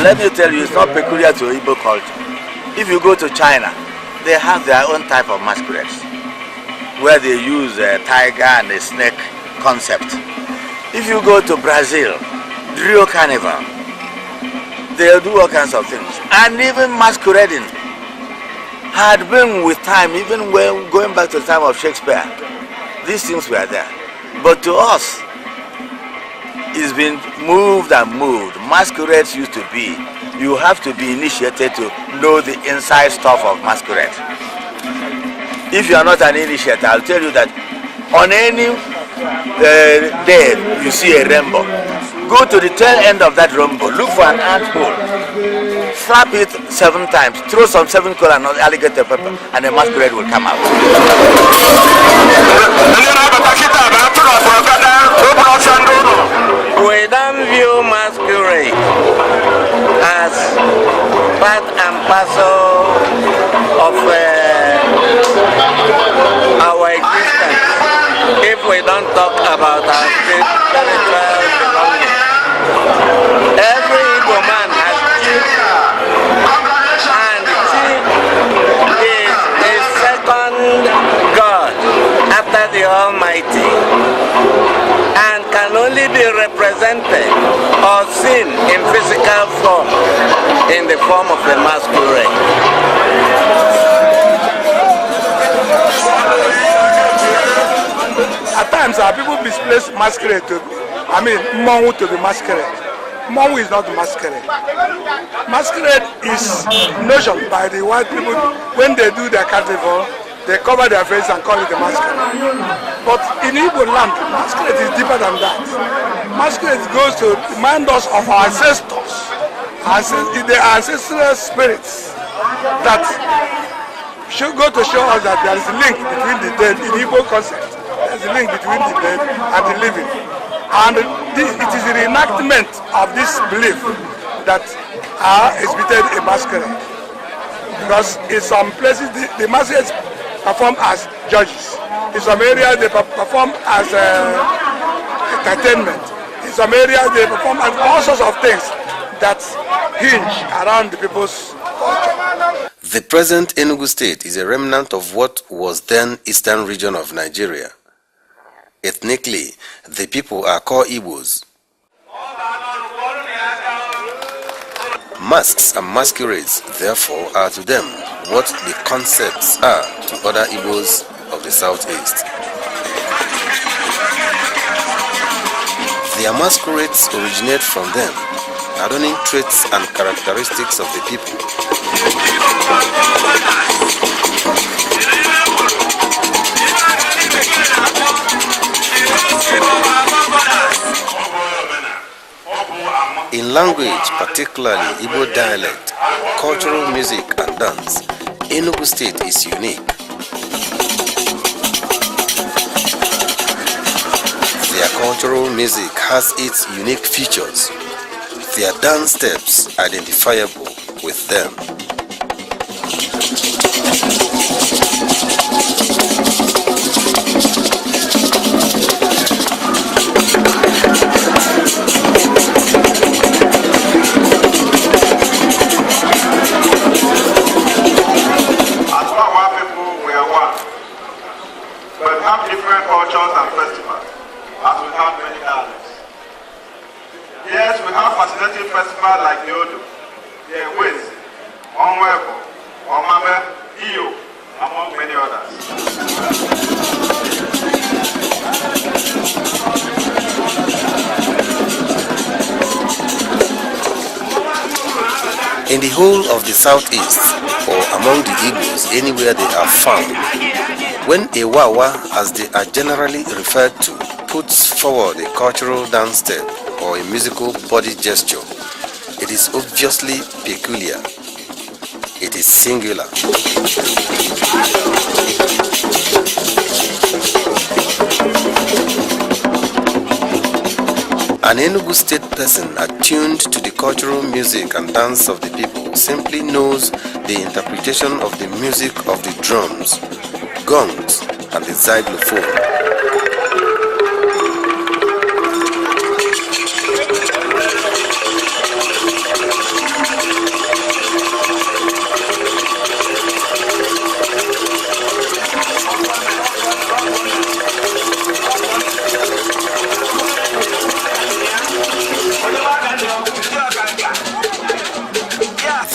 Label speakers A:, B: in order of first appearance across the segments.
A: let me tell you, it's not peculiar to Igbo culture. If you go to China, they have their own type of masquerades, where they use a tiger and a snake concept. If you go to Brazil, Rio Carnival, they'll do all kinds of things. And even masquerading had been with time, even when going back to the time of Shakespeare. These things were there. But to us, it's been moved and moved. Masquerades used to be, you have to be initiated to know the inside stuff of masquerade. If you are not an initiate, I'll tell you that on any day you see a rainbow, go to the tail end of that rainbow, look for an ant hole, slap it 7 times, throw some 7 coal and alligator pepper, and the masquerade will come out.
B: We don't view masquerade as part and parcel of our existence if we don't talk about our spiritual belonging. Every Igbo man has chief, and chief is a second God after the Almighty, and can only be represented or seen in physical form, in the form of a masquerade.
C: At times, people misplace masquerade to, Mongu to be masquerade. Mongu is not masquerade. Masquerade is notion by the white people. When they do their carnival, they cover their face and call it a masquerade. But in Igbo land, masquerade is deeper than that. Masquerade goes to remind us of our ancestors, the ancestral spirits that should go to show us that there is a link between the dead in Igbo concept. There is a link between the dead and the living. And it is the reenactment of this belief that exhibited a masquerade. Because in some places, the masquerades perform as judges. In some areas, they perform as entertainment. In some areas, they perform as all sorts of things that hinge around the people's culture.
D: The present Enugu State is a remnant of what was then eastern region of Nigeria. Ethnically, the people are called Igbos. Masks and masquerades, therefore, are to them what the concepts are to other Igbos of the southeast. Their masquerades originate from them, adorning traits and characteristics of the people. In language, particularly Igbo dialect, cultural music and dance, Enugu State is unique. Their cultural music has its unique features. Their dance steps identifiable with them.
E: Festival like the Odo, the West, Onwebo, Omame, Iyo, among many others.
D: In the whole of the southeast, or among the Igbos, anywhere they are found, when a Wawa, as they are generally referred to, puts forward a cultural dance step or a musical body gesture, it is obviously peculiar. It is singular. An Enugu State person attuned to the cultural music and dance of the people simply knows the interpretation of the music of the drums, gongs, and the xylophone.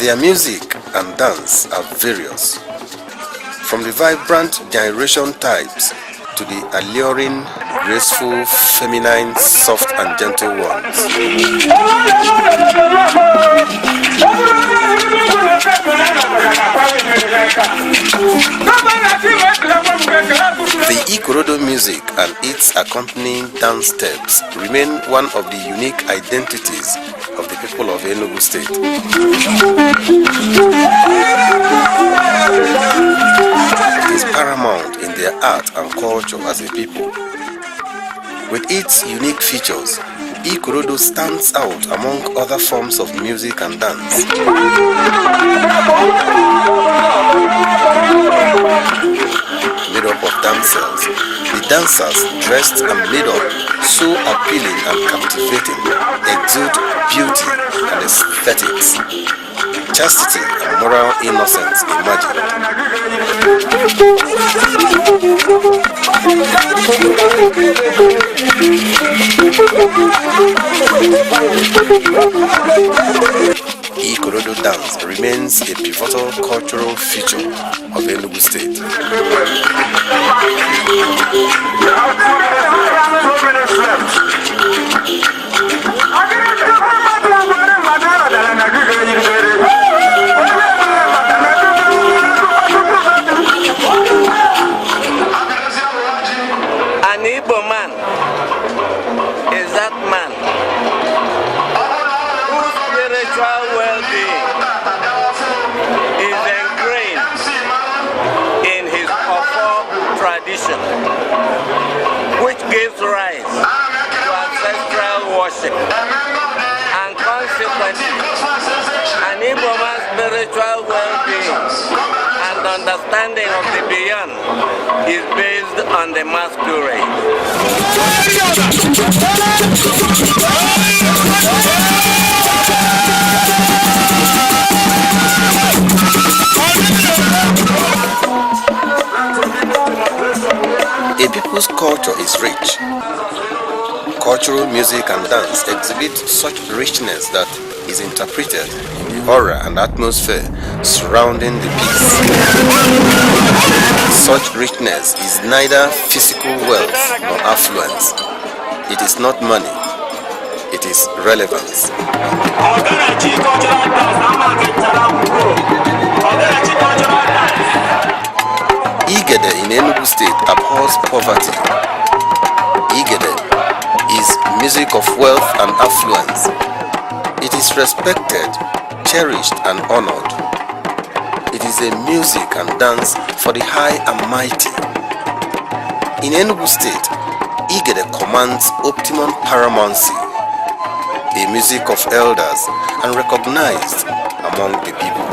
D: Their music and dance are various, from the vibrant gyration types to the alluring, graceful, feminine, soft and gentle ones. The Ikorodo music and its accompanying dance steps remain one of the unique identities of the people of Enugu State. It is paramount in their art and culture as a people. With its unique features, Ikorodo stands out among other forms of music and dance. Made up of damsels, the dancers, dressed and made up so appealing and captivating, exude beauty and aesthetics, chastity and moral innocence imagined. Ikorodo dance remains a pivotal cultural feature of Enugu State.
B: An Igbo man is that man whose spiritual well-being is ingrained in his Ofo tradition, which gives rise to ancestral worship, and consequently, an Igbo man's spiritual well-being and understanding of the beyond is based on the masquerade.
D: A people's culture is rich. Cultural music and dance exhibit such richness that is interpreted in the aura and atmosphere surrounding the piece. Such richness is neither physical wealth nor affluence. It is not money. It is relevance. Igede in Enugu State abhors poverty. Igede is music of wealth and affluence. It is respected, cherished and honored. It is a music and dance for the high and mighty. In Enugu State, Igede commands optimum paramountcy, a music of elders and recognized among the people.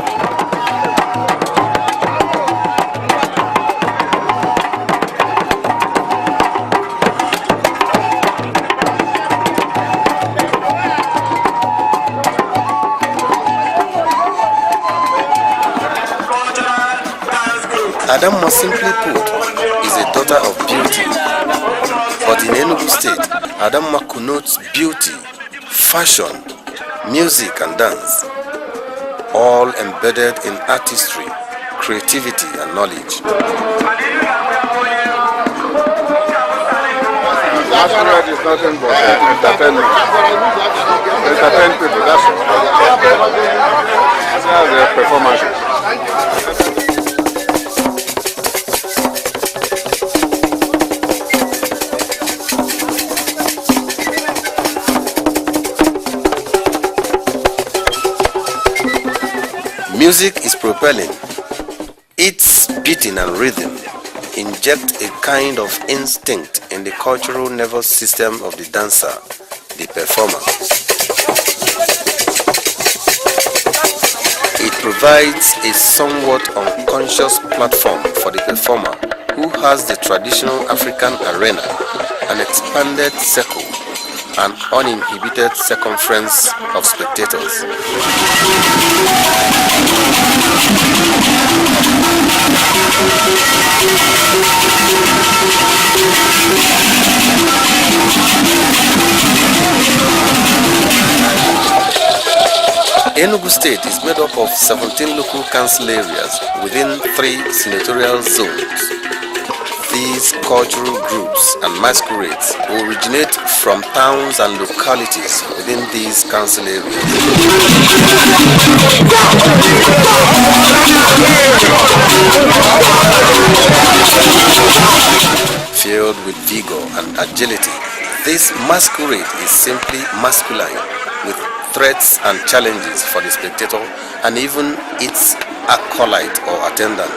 D: Adamma, simply put, is a daughter of beauty. But in Enugu State, Adamma connotes beauty, fashion, music and dance, all embedded in artistry, creativity and knowledge.
E: Masquerade is nothing but entertainment. Entertain people, that's all. That's their performances.
D: Music is propelling. Its beating and rhythm inject a kind of instinct in the cultural nervous system of the dancer, the performer. It provides a somewhat unconscious platform for the performer who has the traditional African arena, an expanded circle, an uninhibited circumference of spectators. Enugu State is made up of 17 local council areas within 3 senatorial zones. These cultural groups and masquerades originate from towns and localities within these council areas. Filled with vigor and agility, this masquerade is simply masculine, with threats and challenges for the spectator and even its acolyte or attendant.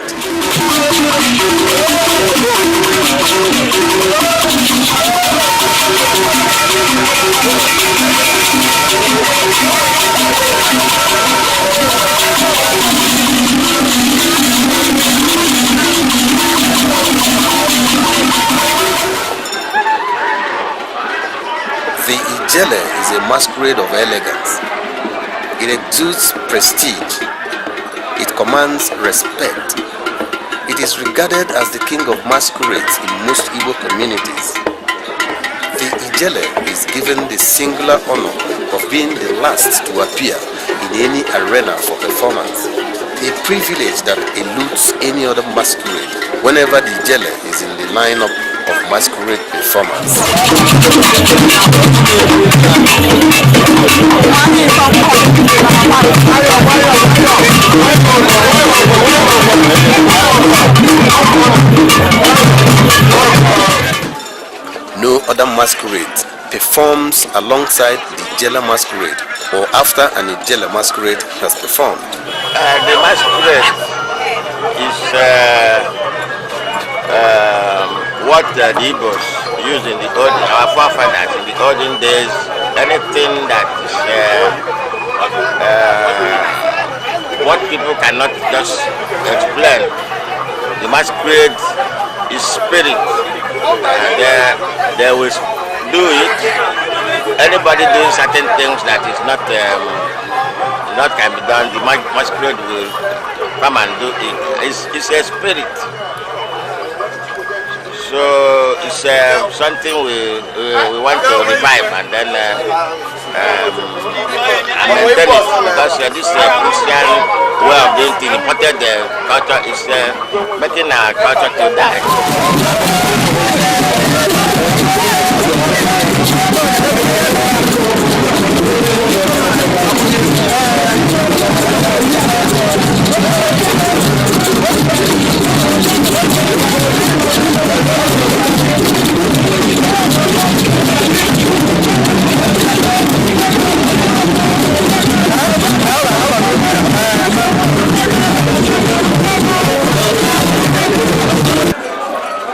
D: The Ijele is a masquerade of elegance. It exudes prestige. It commands respect. It is regarded as the king of masquerades in most Igbo communities. The Ijele is given the singular honor of being the last to appear in any arena for performance, a privilege that eludes any other masquerade whenever the Ijele is in the lineup of masquerade performance. No other masquerade performs alongside the Ijele masquerade or after an Ijele masquerade has performed.
A: The masquerade is what the Igbos used in the our forefathers in the olden days. Anything that is what people cannot just explain. The masquerade is spirit. They will do it. Anybody doing certain things that is not can be done, the masquerade will come and do it. It's a spirit. So it's something we want to revive and then maintain it, because this Christian way of doing things, imported culture, is making our culture to die.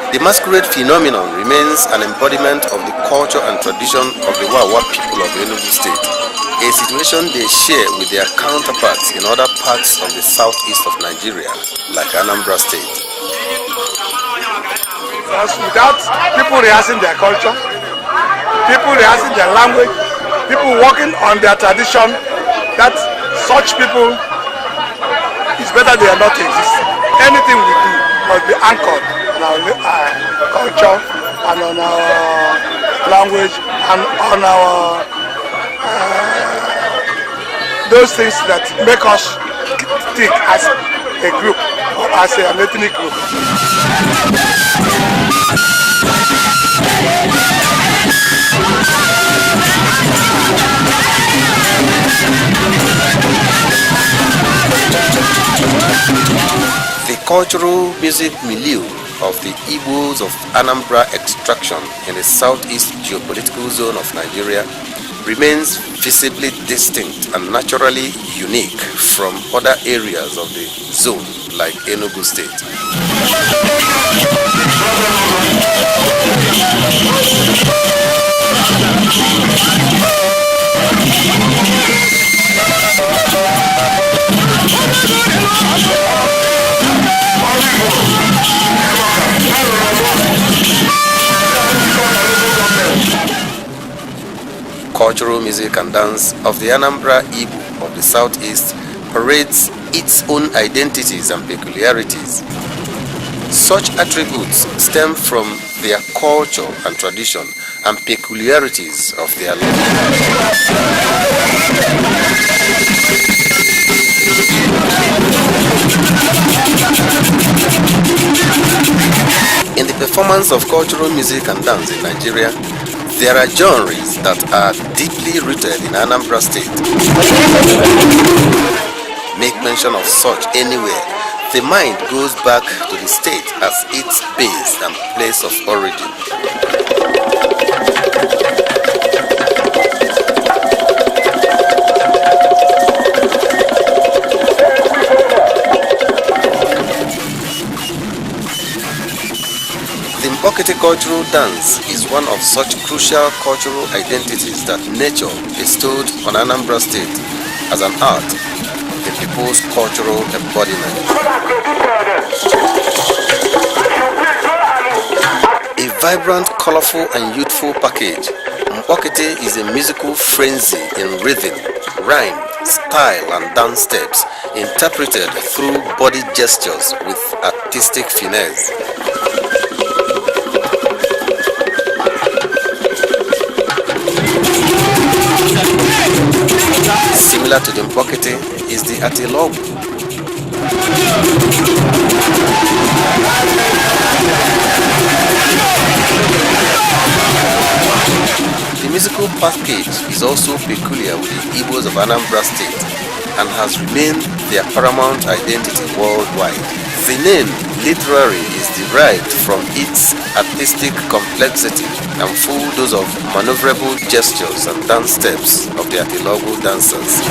D: The masquerade phenomenon remains an embodiment of the culture and tradition of the Wawa people of Enugu State, a situation they share with their counterparts in other parts of the southeast of Nigeria, like Anambra State.
C: Because without people rehearsing their culture, people rehearsing their language, people working on their tradition, that such people, it's better they are not exist. Anything we do must be anchored on our culture and on our language and on our those things that make us think as a group or as an ethnic group.
D: The cultural music milieu of the Igbos of Anambra extraction in the southeast geopolitical zone of Nigeria remains visibly distinct and naturally unique from other areas of the zone like Enugu State. Cultural music and dance of the Anambra Igbo of the southeast parades its own identities and peculiarities. Such attributes stem from their culture and tradition and peculiarities of their life. In the performance of cultural music and dance in Nigeria, there are genres that are deeply rooted in Anambra State. Make mention of such anywhere, the mind goes back to the state as its base and place of origin. The Mbokete cultural dance is one of such crucial cultural identities that nature bestowed on Anambra State as an art, the people's cultural embodiment. A vibrant, colorful and youthful package, Mbokete is a musical frenzy in rhythm, rhyme, style and dance steps interpreted through body gestures with artistic finesse. Similar to the Mbokete is the Atilogu. The musical package is also peculiar with the Igbos of Anambra State and has remained their paramount identity worldwide. The name literally is derived from its artistic complexity and full dose of maneuverable gestures and dance steps of the Atilogu dancers.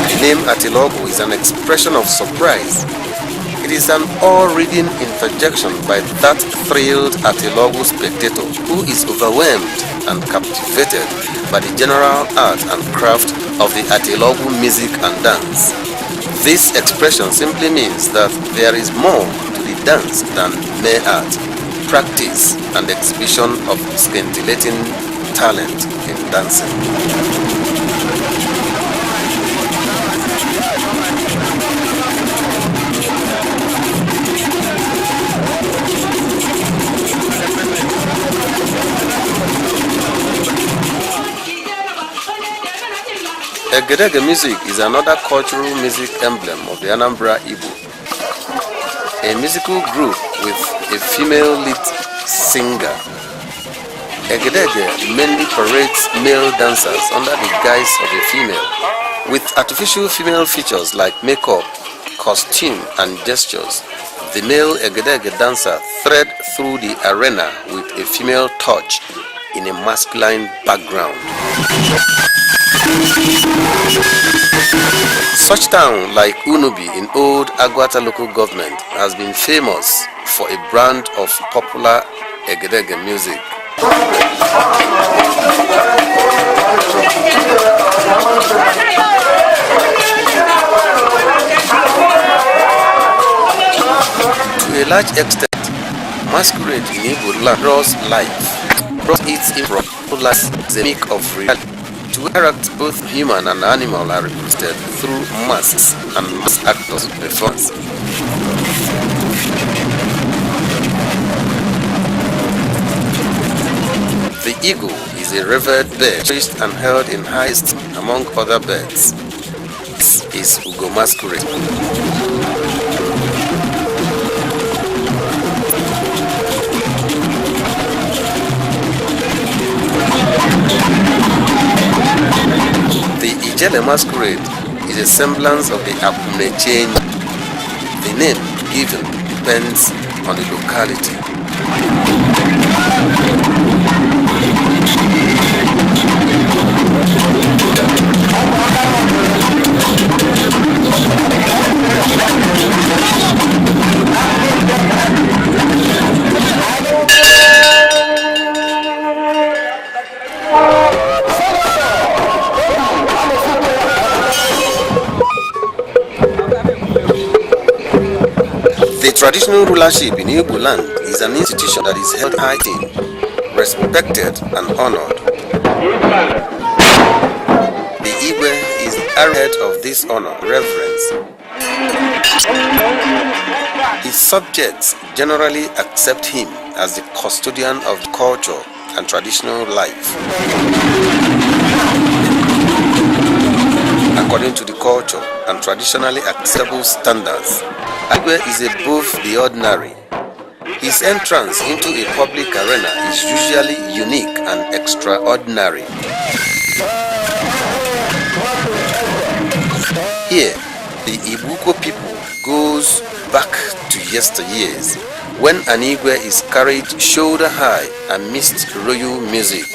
D: The name Atilogu is an expression of surprise. It is an all-reading interjection by that thrilled Atilogu spectator who is overwhelmed and captivated by the general art and craft of the Atilogu music and dance. This expression simply means that there is more to the dance than mere art, practice and exhibition of scintillating talent in dancing. Egedege music is another cultural music emblem of the Anambra Igbo. A musical group with a female lead singer. Egedege mainly parades male dancers under the guise of a female, with artificial female features like makeup, costume and gestures. The male Egedege dancer thread through the arena with a female touch in a masculine background. Such town like Unubi in old Agwata local government has been famous for a brand of popular Egedege music. To a large extent, masquerade in Igbo land draws life, brought its influence the make of reality. To interact both human and animal are represented through masks and mask actors' performance. The eagle is a revered bird, cherished and held in high esteem among other birds. This is Ugo masquerade. The Ijele masquerade is a semblance of the Akune chain. The name given depends on the locality. The traditional rulership in Igbo land is an institution that is held high in, respected and honored. The Igwe is the arrowhead of this honor, reverence, His subjects generally accept him as the custodian of culture and traditional life. According to the culture and traditionally acceptable standards, Igwe is above the ordinary. His entrance into a public arena is usually unique and extraordinary. Here, the Ibuko people goes back to yesteryears when an Igwe is carried shoulder high amidst royal music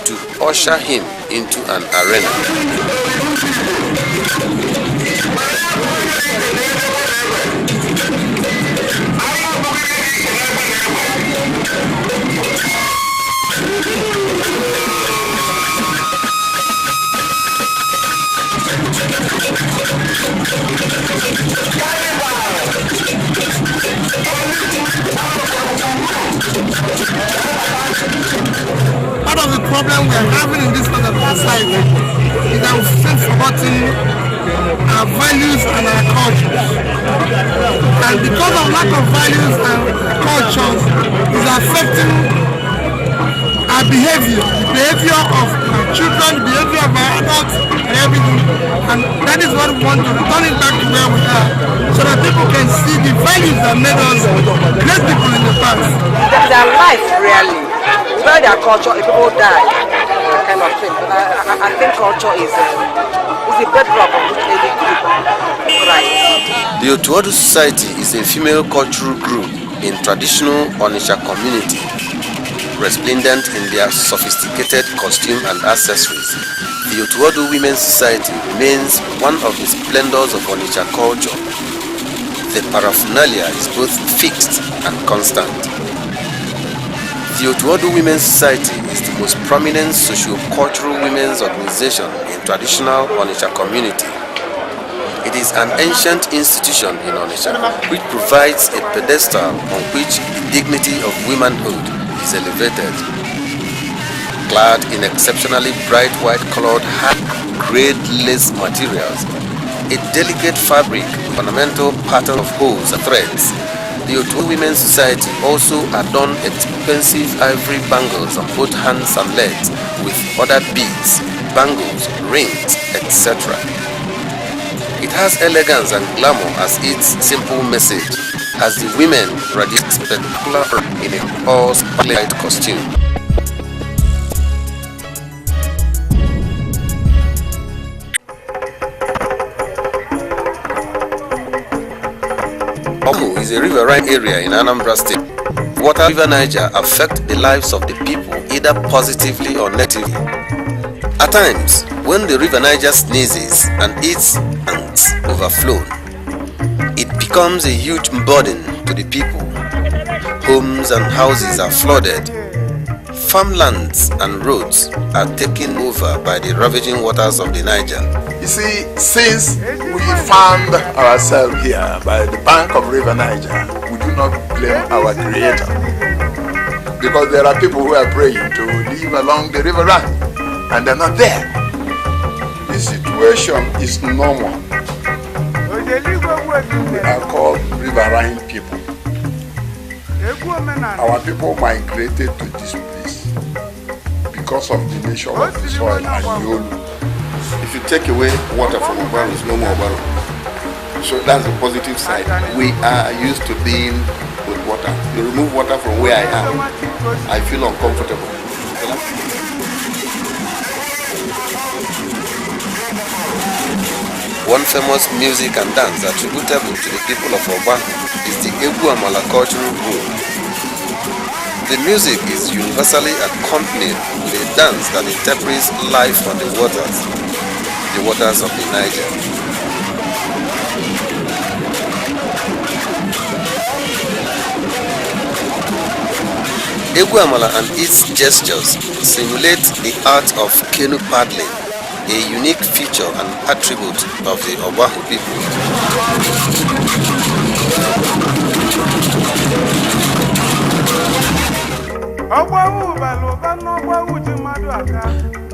D: to usher him into an arena.
F: Part of the problem we are having in this part of society is that we've still forgotten our values and our cultures. And because of lack of values and cultures is affecting our behavior, the behavior of our children, the behavior of our adults and everything. And that is what we want to return it back to where we are, so that people can see the values that made us great people in the past.
G: Their life really. Without their culture, if people die, kind of thing. But I think culture is the bedrock of which any group thrives.
D: The Otuodu Society is a female cultural group in traditional Onitsha community, resplendent in their sophisticated costume and accessories. The Otuodu Women's Society remains one of the splendors of Onitsha culture. The paraphernalia is both fixed and constant. The Otuodu Women's Society is the most prominent socio-cultural women's organization in traditional Onitsha community. It is an ancient institution in Onitsha which provides a pedestal on which the dignity of womanhood is elevated. Clad in exceptionally bright white-colored hand-grade lace materials, a delicate fabric, ornamental pattern of hose and threads, the Otuodu Women's Society also adorn expensive ivory bangles on both hands and legs with other beads, bangles, rings, etc. It has elegance and glamour as its simple message, as the women radiate spectacular in a all-spotlight costume. Omu is a riverine area in Anambra State. Water River Niger affect the lives of the people either positively or negatively. At times, when the River Niger sneezes and its banks overflow, it becomes a huge burden to the people. Homes and houses are flooded. Farmlands and roads are taken over by the ravaging waters of the Niger.
H: You see, since we found ourselves here by the bank of River Niger, we do not blame our Creator. Because there are people who are praying to live along the river run, and they're not there. This situation is normal. We are called riverine people. Our people migrated to this place because of the nature of the soil and Yolu.
I: If you take away water from Obaru, it's no more Obaru. So that's the positive side. We are used to being with water. You remove water from where I am, I feel uncomfortable.
D: One famous music and dance attributable to the people of Obahu is the Enugu cultural group. The music is universally accompanied with a dance that interprets life on the waters of the Niger. Egwu Amala and its gestures simulate the art of canoe paddling, a unique feature and attribute of the Obahu people.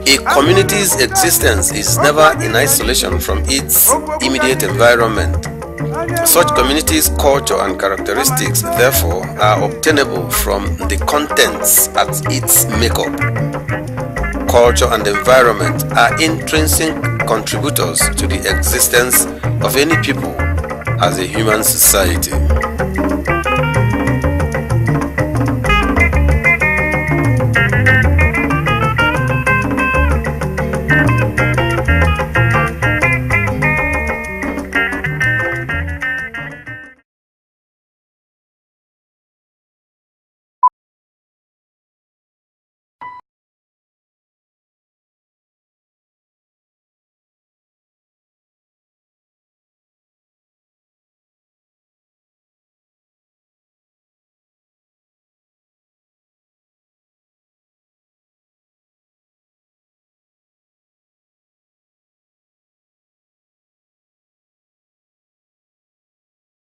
D: A community's existence is never in isolation from its immediate environment. Such communities' culture and characteristics, therefore, are obtainable from the contents at its makeup. Culture and environment are intrinsic contributors to the existence of any people as a human society.